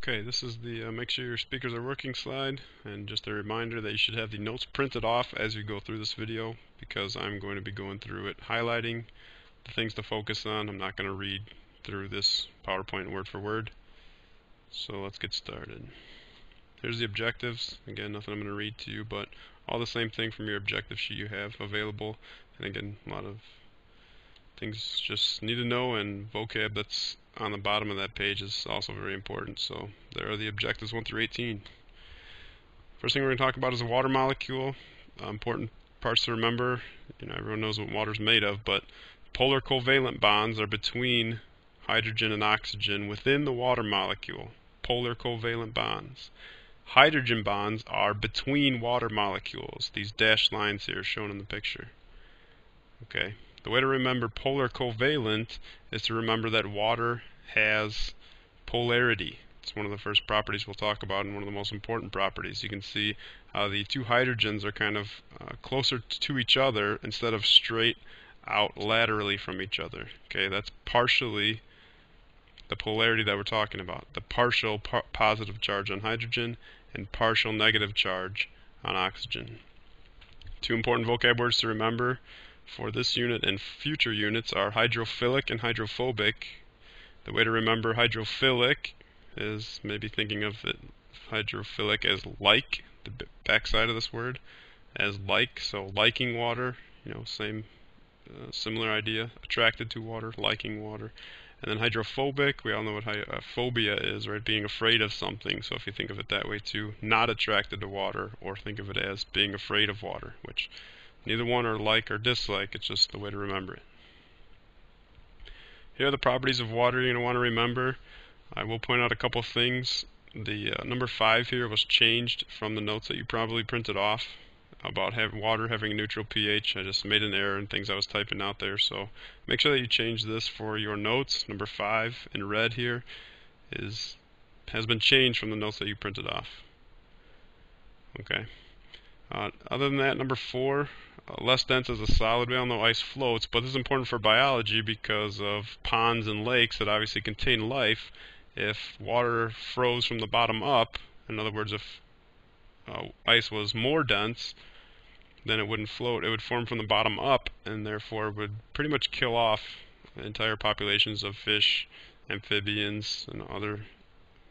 Okay, this is the make sure your speakers are working slide, and just a reminder that you should have the notes printed off as you go through this video, because I'm going to be going through it, highlighting the things to focus on. I'm not going to read through this PowerPoint word for word. So let's get started. Here's the objectives. Again, nothing I'm going to read to you, but all the same thing from your objective sheet you have available. And again, a lot of things just need to know, and vocab that's on the bottom of that page is also very important. So there are the objectives 1 through 18. First thing we're going to talk about is the water molecule. Important parts to remember. Everyone knows what water is made of, but polar covalent bonds are between hydrogen and oxygen within the water molecule. Polar covalent bonds. Hydrogen bonds are between water molecules. These dashed lines here shown in the picture. Okay. The way to remember polar covalent is to remember that water has polarity. It's one of the first properties we'll talk about, and one of the most important properties. You can see how the two hydrogens are kind of closer to each other instead of straight out laterally from each other. Okay, that's partially the polarity that we're talking about. The partial positive charge on hydrogen and partial negative charge on oxygen. Two important vocab words to remember for this unit and future units are hydrophilic and hydrophobic. The way to remember hydrophilic is maybe thinking of it, hydrophilic as like, the backside of this word, as like, so liking water, same similar idea, attracted to water, liking water. And then hydrophobic, we all know what phobia is, right? Being afraid of something. So if you think of it that way too, not attracted to water, or think of it as being afraid of water, which neither one are like or dislike, it's just the way to remember it. Here are the properties of water you're going to want to remember. I will point out a couple things. The number 5 here was changed from the notes that you probably printed off about water having a neutral pH. I just made an error in things I was typing out there, so make sure that you change this for your notes. Number 5 in red here has been changed from the notes that you printed off. Okay. Other than that, number 4, less dense as a solid. We all know ice floats, but this is important for biology because of ponds and lakes that obviously contain life. If water froze from the bottom up, in other words, if ice was more dense, then it wouldn't float. It would form from the bottom up, and therefore would pretty much kill off entire populations of fish, amphibians, and other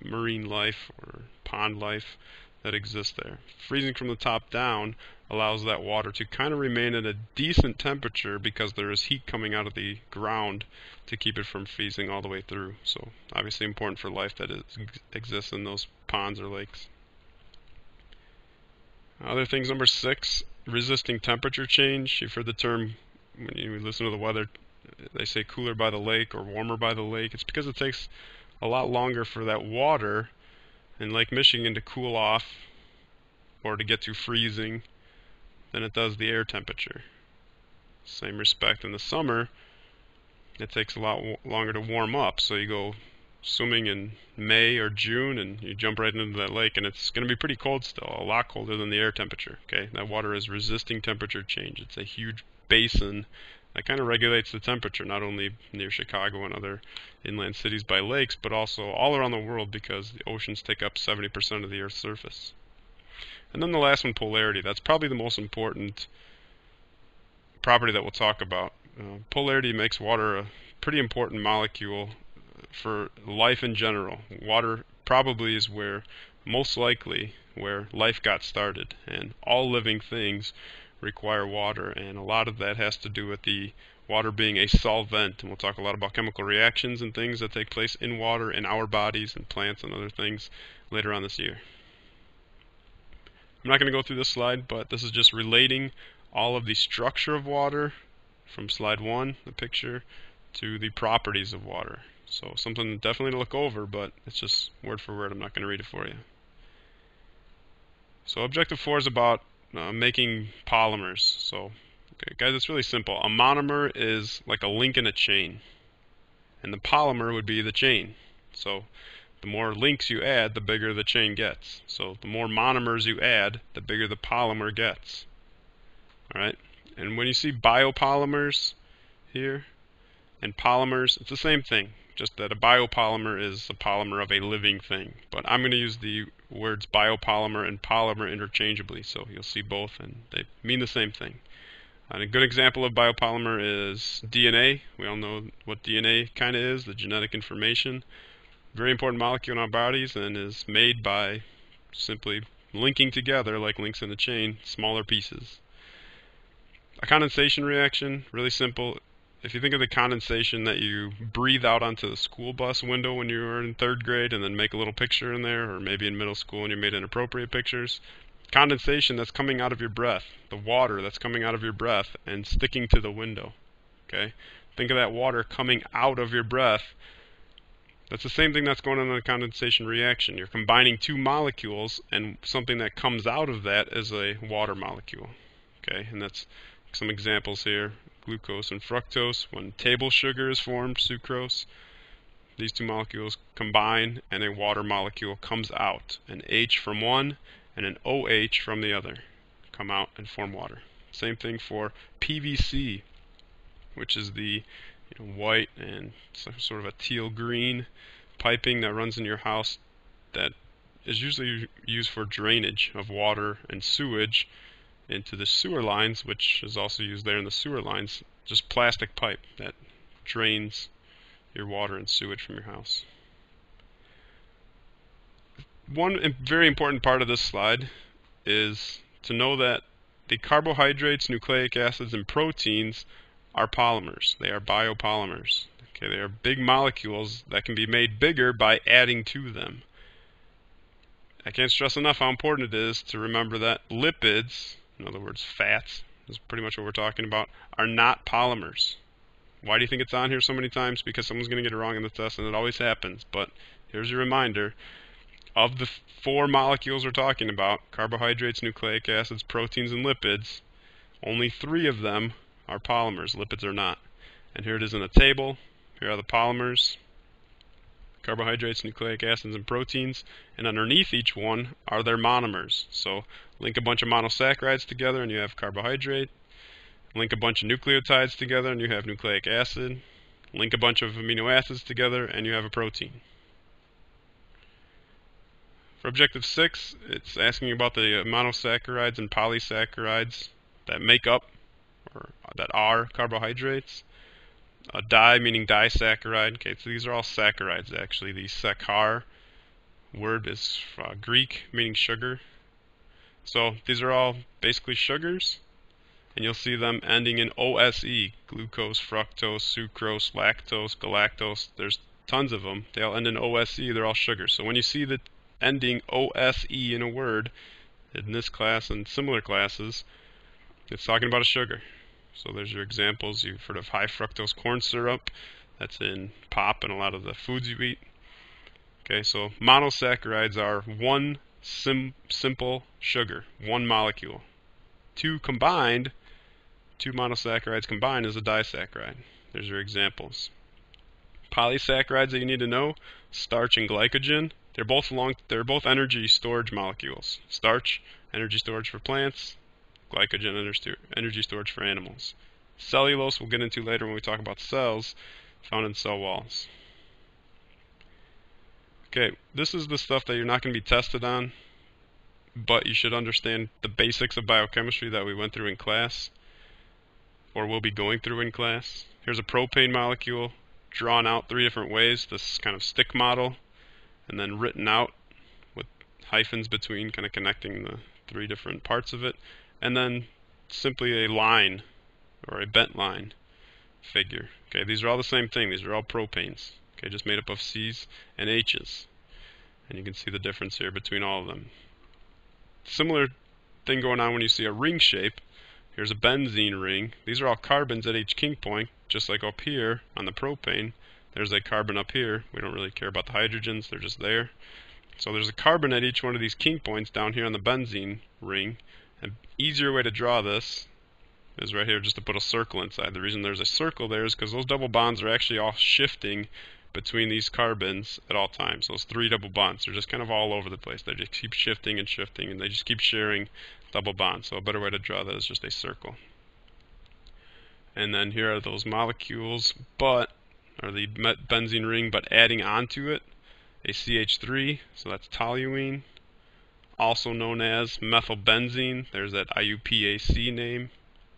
marine life or pond life that exists there. Freezing from the top down allows that water to kind of remain at a decent temperature because there is heat coming out of the ground to keep it from freezing all the way through. So obviously important for life that exists in those ponds or lakes. Other things, number 6, resisting temperature change. You've heard the term, when you listen to the weather, they say cooler by the lake or warmer by the lake. It's because it takes a lot longer for that water in Lake Michigan to cool off or to get to freezing than it does the air temperature. Same respect, in the summer it takes a lot longer to warm up, so you go swimming in May or June and you jump right into that lake and it's going to be pretty cold still, a lot colder than the air temperature. Okay, that water is resisting temperature change. It's a huge basin that kind of regulates the temperature, not only near Chicago and other inland cities by lakes, but also all around the world because the oceans take up 70% of the Earth's surface. And then the last one, polarity. That's probably the most important property that we'll talk about. Polarity makes water a pretty important molecule for life in general. Water probably is most likely where life got started, and all living things require water, and a lot of that has to do with the water being a solvent, and we'll talk a lot about chemical reactions and things that take place in water in our bodies and plants and other things later on this year. I'm not going to go through this slide, but this is just relating all of the structure of water from slide 1, the picture, to the properties of water. So something definitely to look over, but it's just word for word. I'm not going to read it for you. So objective 4 is about making polymers. So, okay, guys, it's really simple. A monomer is like a link in a chain, and the polymer would be the chain. So the more links you add, the bigger the chain gets. So the more monomers you add, the bigger the polymer gets. Alright? And when you see biopolymers here and polymers, it's the same thing. just that a biopolymer is a polymer of a living thing. But I'm going to use the words biopolymer and polymer interchangeably, so you'll see both and they mean the same thing. And a good example of biopolymer is DNA. We all know what DNA kind of is, the genetic information. Very important molecule in our bodies and is made by simply linking together, like links in a chain, smaller pieces. A condensation reaction, really simple. If you think of the condensation that you breathe out onto the school bus window when you were in 3rd grade and then make a little picture in there, or maybe in middle school and you made inappropriate pictures, condensation that's coming out of your breath, the water that's coming out of your breath and sticking to the window. Okay? Think of that water coming out of your breath. That's the same thing that's going on in a condensation reaction. You're combining two molecules, and something that comes out of that is a water molecule. Okay? And that's some examples here. Glucose and fructose. When table sugar is formed, sucrose, these two molecules combine and a water molecule comes out. An H from one and an OH from the other come out and form water. Same thing for PVC, which is the white and sort of a teal green piping that runs in your house that is usually used for drainage of water and sewage into the sewer lines, which is also used there in the sewer lines. Just plastic pipe that drains your water and sewage from your house. One very important part of this slide is to know that the carbohydrates, nucleic acids, and proteins are polymers. They are biopolymers. Okay, they are big molecules that can be made bigger by adding to them. I can't stress enough how important it is to remember that lipids, in other words fats, is pretty much what we're talking about, are not polymers. Why do you think it's on here so many times? Because someone's going to get it wrong in the test, and it always happens. But here's your reminder. Of the 4 molecules we're talking about, carbohydrates, nucleic acids, proteins, and lipids, only 3 of them are polymers. Lipids are not. And here it is in a table. Here are the polymers, carbohydrates, nucleic acids, and proteins. And underneath each one are their monomers. So link a bunch of monosaccharides together and you have carbohydrate. Link a bunch of nucleotides together and you have nucleic acid. Link a bunch of amino acids together and you have a protein. For objective 6, it's asking about the monosaccharides and polysaccharides that make up, or that are, carbohydrates. A di meaning disaccharide. Okay, so these are all saccharides actually. The saccharide word is Greek meaning sugar. So these are all basically sugars, and you'll see them ending in OSE. Glucose, fructose, sucrose, lactose, galactose. There's tons of them. They all end in OSE. They're all sugars. So when you see the ending OSE in a word in this class and similar classes, it's talking about a sugar. So there's your examples. You've heard of high fructose corn syrup. That's in pop and a lot of the foods you eat. Okay, so monosaccharides are one simple sugar, one molecule. Two monosaccharides combined is a disaccharide. There's your examples. Polysaccharides that you need to know, starch and glycogen. They're both energy storage molecules. Starch, energy storage for plants. Glycogen, energy storage for animals. Cellulose we'll get into later when we talk about cells found in cell walls. Okay, this is the stuff that you're not going to be tested on, but you should understand the basics of biochemistry that we went through in class, or will be going through in class. Here's a propane molecule drawn out 3 different ways, this kind of stick model, and then written out with hyphens between, kind of connecting the 3 different parts of it, and then simply a line, or a bent line figure. Okay, these are all the same thing. These are all propanes. Okay, just made up of C's and H's. And you can see the difference here between all of them. Similar thing going on when you see a ring shape. Here's a benzene ring. These are all carbons at each king point, just like up here on the propane. There's a carbon up here. We don't really care about the hydrogens, they're just there. So there's a carbon at each one of these king points down here on the benzene ring. An easier way to draw this is right here, just to put a circle inside. The reason there's a circle there is because those double bonds are actually all shifting between these carbons at all times. Those 3 double bonds are just kind of all over the place. They just keep shifting and shifting, and they just keep sharing double bonds. So a better way to draw that is just a circle. And then here are those molecules, but or the benzene ring, but adding onto it a CH3, so that's toluene, also known as methylbenzene. There's that IUPAC name.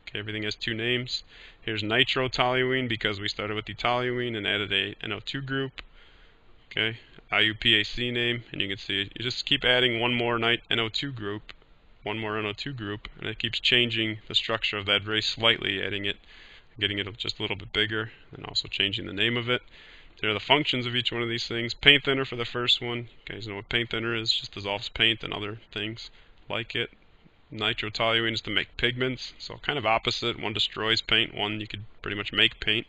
Okay, everything has two names. Here's nitrotoluene because we started with the toluene and added a NO2 group. Okay, IUPAC name, and you can see you just keep adding one more NO2 group, and it keeps changing the structure of that very slightly, adding it, getting it just a little bit bigger, and also changing the name of it. There are the functions of each one of these things. Paint thinner for the first one. You guys know what paint thinner is? Just dissolves paint and other things like it. Nitrotoluene is to make pigments, so kind of opposite. One destroys paint, one you could pretty much make paint.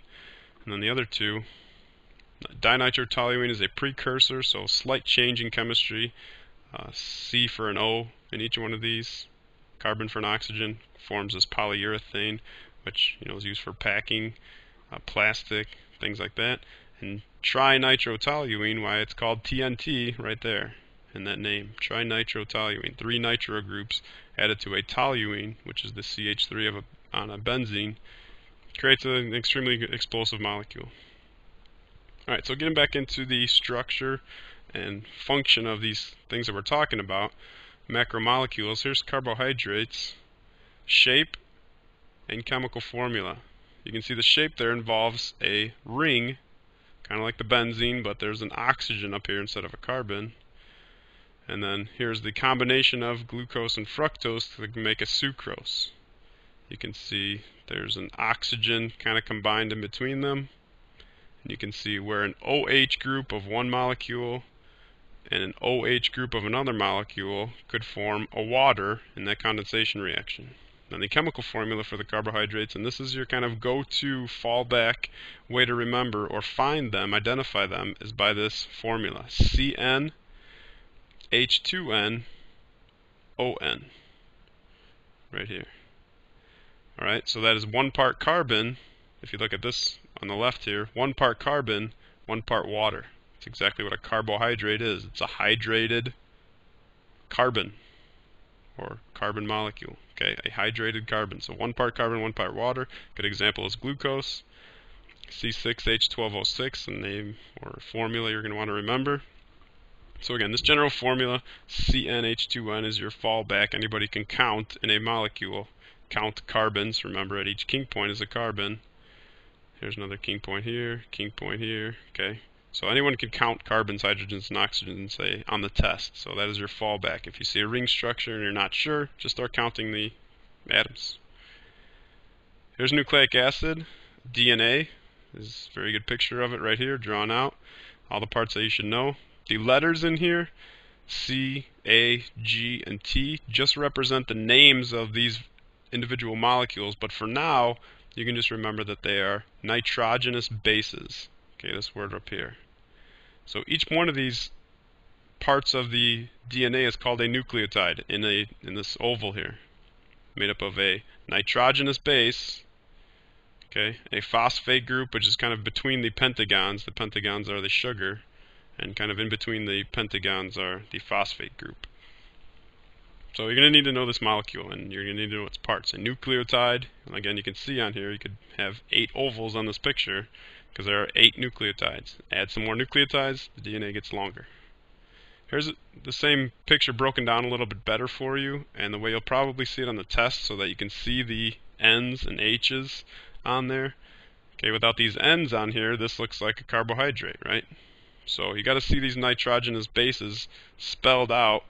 And then the other two, dinitrotoluene is a precursor, so slight change in chemistry. C for an O in each one of these. Carbon for an oxygen, forms this polyurethane, which is used for packing, plastic, things like that. And trinitrotoluene, why it's called TNT right there in that name. Trinitrotoluene, 3 nitro groups added to a toluene, which is the CH3 on a benzene, creates an extremely explosive molecule. Alright, so getting back into the structure and function of these things that we're talking about, macromolecules. Here's carbohydrates, shape, and chemical formula. You can see the shape there involves a ring, kind of like the benzene, but there's an oxygen up here instead of a carbon. And then here's the combination of glucose and fructose to make a sucrose. You can see there's an oxygen kind of combined in between them. And you can see where an OH group of one molecule and an OH group of another molecule could form a water in that condensation reaction. Now the chemical formula for the carbohydrates, and this is your kind of go-to fallback way to remember or find them, identify them, is by this formula. CN H2N ON. Right here. Alright, so that is 1 part carbon. If you look at this on the left here, 1 part carbon, 1 part water. It's exactly what a carbohydrate is. It's a hydrated carbon, or carbon molecule. Okay, a hydrated carbon. So 1 part carbon, 1 part water. Good example is glucose. C6H12O6, a name or formula you're going to want to remember. So again, this general formula, CnH2n, is your fallback. Anybody can count in a molecule. Count carbons. Remember, at each king point is a carbon. Here's another king point here, king point here. Okay, so anyone can count carbons, hydrogens, and oxygens, say, on the test. So that is your fallback. If you see a ring structure and you're not sure, just start counting the atoms. Here's nucleic acid, DNA. This is a very good picture of it right here, drawn out. All the parts that you should know. The letters in here, C, A, G, and T, just represent the names of these individual molecules, but for now, you can just remember that they are nitrogenous bases. Okay, this word up here. So each one of these parts of the DNA is called a nucleotide in this oval here, made up of a nitrogenous base, okay, a phosphate group, which is kind of between the pentagons. The pentagons are the sugar, and kind of in between the pentagons are the phosphate group. So you're going to need to know this molecule, and you're going to need to know its parts. A nucleotide, and again you can see on here, you could have 8 ovals on this picture, because there are 8 nucleotides. Add some more nucleotides, the DNA gets longer. Here's the same picture broken down a little bit better for you, and the way you'll probably see it on the test, so that you can see the N's and H's on there. Okay, without these N's on here, this looks like a carbohydrate, right? So you got to see these nitrogenous bases spelled out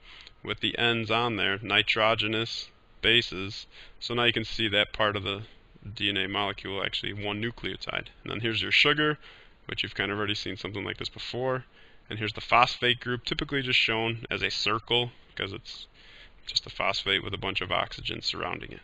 with the N's on there, nitrogenous bases. So now you can see that part of the DNA molecule, actually 1 nucleotide. And then here's your sugar, which you've kind of already seen something like this before. And here's the phosphate group, typically just shown as a circle because it's just a phosphate with a bunch of oxygen surrounding it.